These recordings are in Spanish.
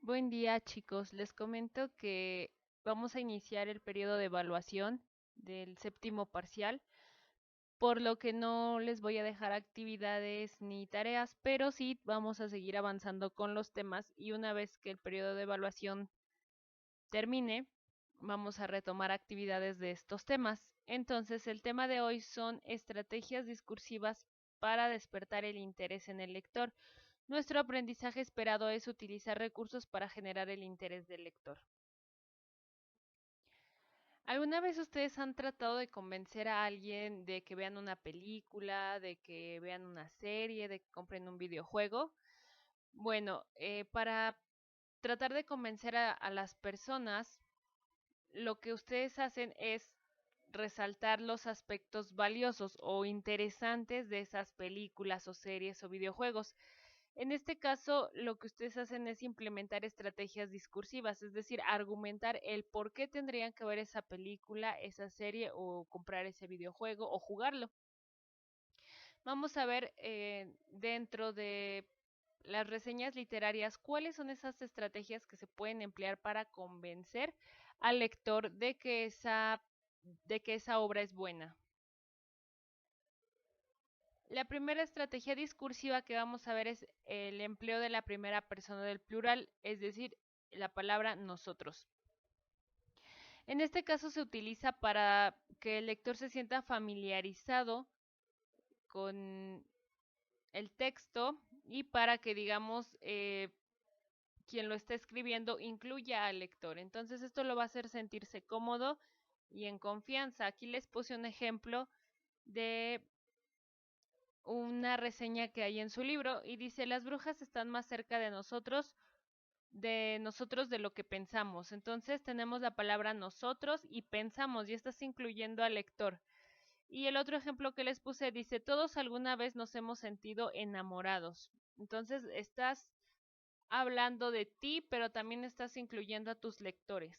Buen día, chicos. Les comento que vamos a iniciar el periodo de evaluación del séptimo parcial, por lo que no les voy a dejar actividades ni tareas, pero sí vamos a seguir avanzando con los temas y una vez que el periodo de evaluación termine, vamos a retomar actividades de estos temas. Entonces, el tema de hoy son estrategias discursivas para despertar el interés en el lector. Nuestro aprendizaje esperado es utilizar recursos para generar el interés del lector. ¿Alguna vez ustedes han tratado de convencer a alguien de que vean una película, de que vean una serie, de que compren un videojuego? Bueno, para tratar de convencer a las personas, lo que ustedes hacen es resaltar los aspectos valiosos o interesantes de esas películas o series o videojuegos. En este caso, lo que ustedes hacen es implementar estrategias discursivas, es decir, argumentar el por qué tendrían que ver esa película, esa serie o comprar ese videojuego o jugarlo. Vamos a ver dentro de las reseñas literarias cuáles son esas estrategias que se pueden emplear para convencer al lector de que esa obra es buena. La primera estrategia discursiva que vamos a ver es el empleo de la primera persona del plural, es decir, la palabra nosotros. En este caso se utiliza para que el lector se sienta familiarizado con el texto y para que, digamos, quien lo está escribiendo incluya al lector. Entonces esto lo va a hacer sentirse cómodo y en confianza. Aquí les puse un ejemplo de una reseña que hay en su libro y dice: las brujas están más cerca de lo que pensamos. Entonces tenemos la palabra nosotros y pensamos, y estás incluyendo al lector. Y el otro ejemplo que les puse dice: todos alguna vez nos hemos sentido enamorados. Entonces estás hablando de ti, pero también estás incluyendo a tus lectores.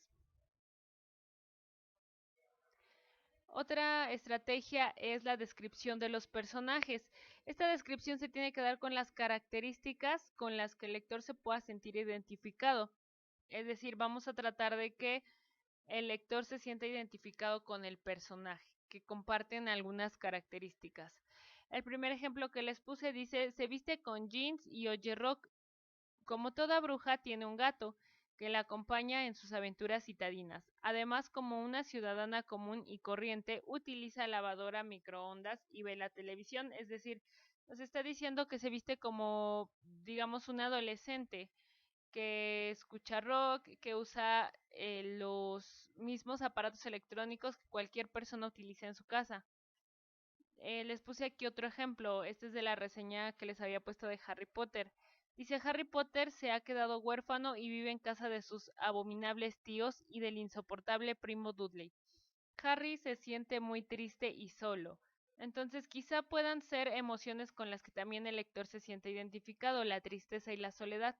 Otra estrategia es la descripción de los personajes. Esta descripción se tiene que dar con las características con las que el lector se pueda sentir identificado. Es decir, vamos a tratar de que el lector se sienta identificado con el personaje, que comparten algunas características. El primer ejemplo que les puse dice: se viste con jeans y oye rock. Como toda bruja, tiene un gato que la acompaña en sus aventuras citadinas. Además, como una ciudadana común y corriente, utiliza lavadora, microondas y ve la televisión. Es decir, nos está diciendo que se viste como, digamos, un adolescente que escucha rock, que usa los mismos aparatos electrónicos que cualquier persona utiliza en su casa. Les puse aquí otro ejemplo. Este es de la reseña que les había puesto de Harry Potter. Dice: Harry Potter se ha quedado huérfano y vive en casa de sus abominables tíos y del insoportable primo Dudley. Harry se siente muy triste y solo. Entonces quizá puedan ser emociones con las que también el lector se siente identificado: la tristeza y la soledad.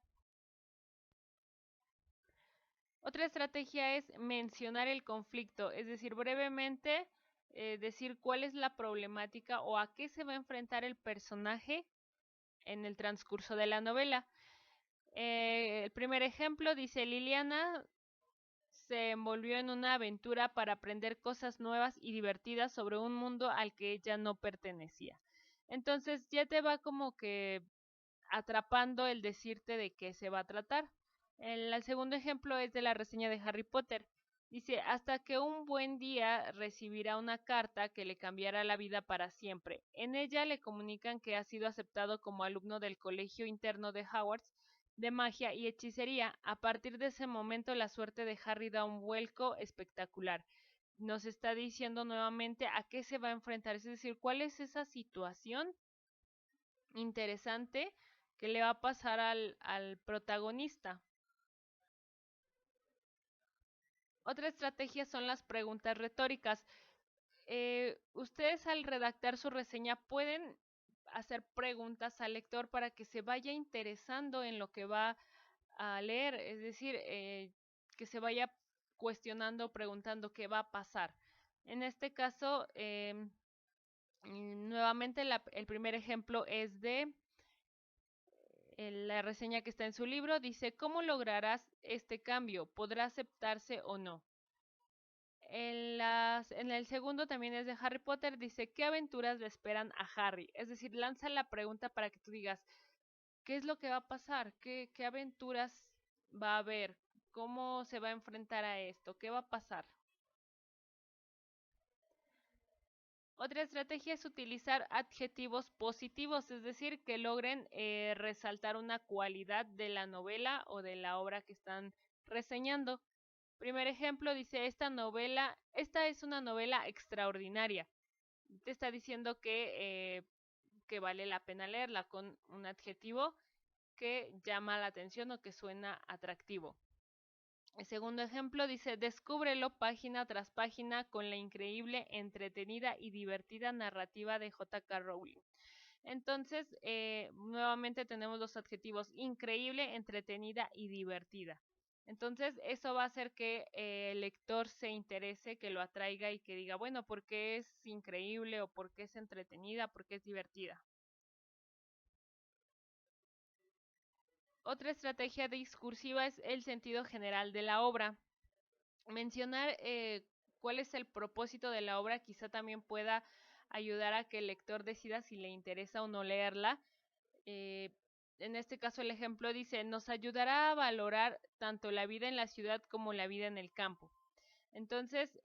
Otra estrategia es mencionar el conflicto, es decir, brevemente decir cuál es la problemática o a qué se va a enfrentar el personaje en el transcurso de la novela. El primer ejemplo dice: Liliana se envolvió en una aventura para aprender cosas nuevas y divertidas sobre un mundo al que ella no pertenecía. Entonces ya te va como que atrapando el decirte de qué se va a tratar. El segundo ejemplo es de la reseña de Harry Potter. Dice: hasta que un buen día recibirá una carta que le cambiará la vida para siempre. En ella le comunican que ha sido aceptado como alumno del colegio interno de Hogwarts de magia y hechicería. A partir de ese momento la suerte de Harry da un vuelco espectacular. Nos está diciendo nuevamente a qué se va a enfrentar, es decir, cuál es esa situación interesante que le va a pasar al protagonista. Otra estrategia son las preguntas retóricas. Ustedes al redactar su reseña pueden hacer preguntas al lector para que se vaya interesando en lo que va a leer, es decir, que se vaya cuestionando, preguntando qué va a pasar. En este caso, nuevamente el primer ejemplo es de La reseña que está en su libro dice, ¿cómo lograrás este cambio? ¿Podrá aceptarse o no? En el segundo también es de Harry Potter, dice, ¿qué aventuras le esperan a Harry? Es decir, lanza la pregunta para que tú digas, ¿qué es lo que va a pasar? ¿Qué aventuras va a haber? ¿Cómo se va a enfrentar a esto? ¿Qué va a pasar? Otra estrategia es utilizar adjetivos positivos, es decir, que logren resaltar una cualidad de la novela o de la obra que están reseñando. Primer ejemplo, dice, esta es una novela extraordinaria. Te está diciendo que vale la pena leerla con un adjetivo que llama la atención o que suena atractivo. El segundo ejemplo dice, descúbrelo página tras página con la increíble, entretenida y divertida narrativa de J.K. Rowling. Entonces, nuevamente tenemos los adjetivos increíble, entretenida y divertida. Entonces, eso va a hacer que el lector se interese, que lo atraiga y que diga, bueno, ¿por qué es increíble o por qué es entretenida, por qué es divertida? Otra estrategia discursiva es el sentido general de la obra. Mencionar cuál es el propósito de la obra quizá también pueda ayudar a que el lector decida si le interesa o no leerla. Eh, en este caso el ejemplo dice, nos ayudará a valorar tanto la vida en la ciudad como la vida en el campo. Entonces,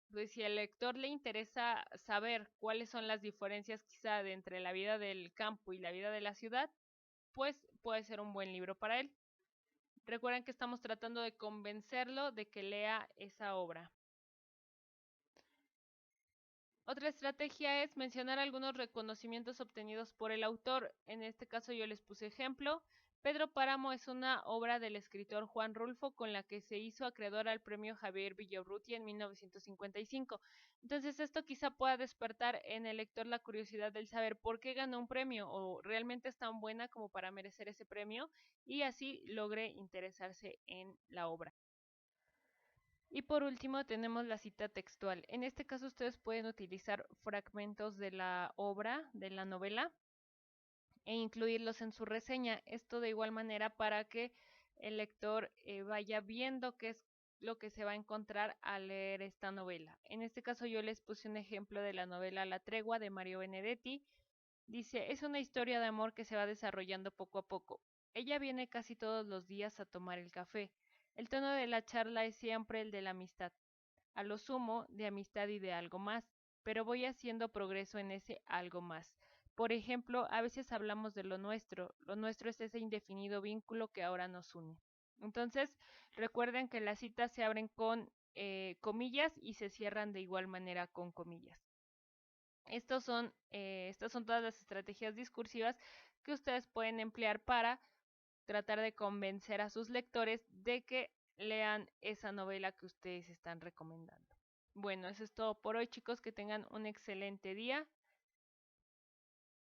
pues si al lector le interesa saber cuáles son las diferencias quizá de entre la vida del campo y la vida de la ciudad, pues puede ser un buen libro para él. Recuerden que estamos tratando de convencerlo de que lea esa obra. Otra estrategia es mencionar algunos reconocimientos obtenidos por el autor. En este caso yo les puse ejemplo. Pedro Páramo es una obra del escritor Juan Rulfo con la que se hizo acreedor al premio Javier Villaurrutia en 1955. Entonces esto quizá pueda despertar en el lector la curiosidad del saber por qué ganó un premio o realmente es tan buena como para merecer ese premio y así logre interesarse en la obra. Y por último tenemos la cita textual. En este caso ustedes pueden utilizar fragmentos de la obra, de la novela, e incluirlos en su reseña. Esto de igual manera para que el lector vaya viendo qué es lo que se va a encontrar al leer esta novela. En este caso yo les puse un ejemplo de la novela La Tregua de Mario Benedetti. Dice, es una historia de amor que se va desarrollando poco a poco. Ella viene casi todos los días a tomar el café. El tono de la charla es siempre el de la amistad, a lo sumo de amistad y de algo más, pero voy haciendo progreso en ese algo más. Por ejemplo, a veces hablamos de lo nuestro es ese indefinido vínculo que ahora nos une. Entonces, recuerden que las citas se abren con comillas y se cierran de igual manera con comillas. Estas son todas las estrategias discursivas que ustedes pueden emplear para tratar de convencer a sus lectores de que lean esa novela que ustedes están recomendando. Bueno, eso es todo por hoy, chicos. Que tengan un excelente día.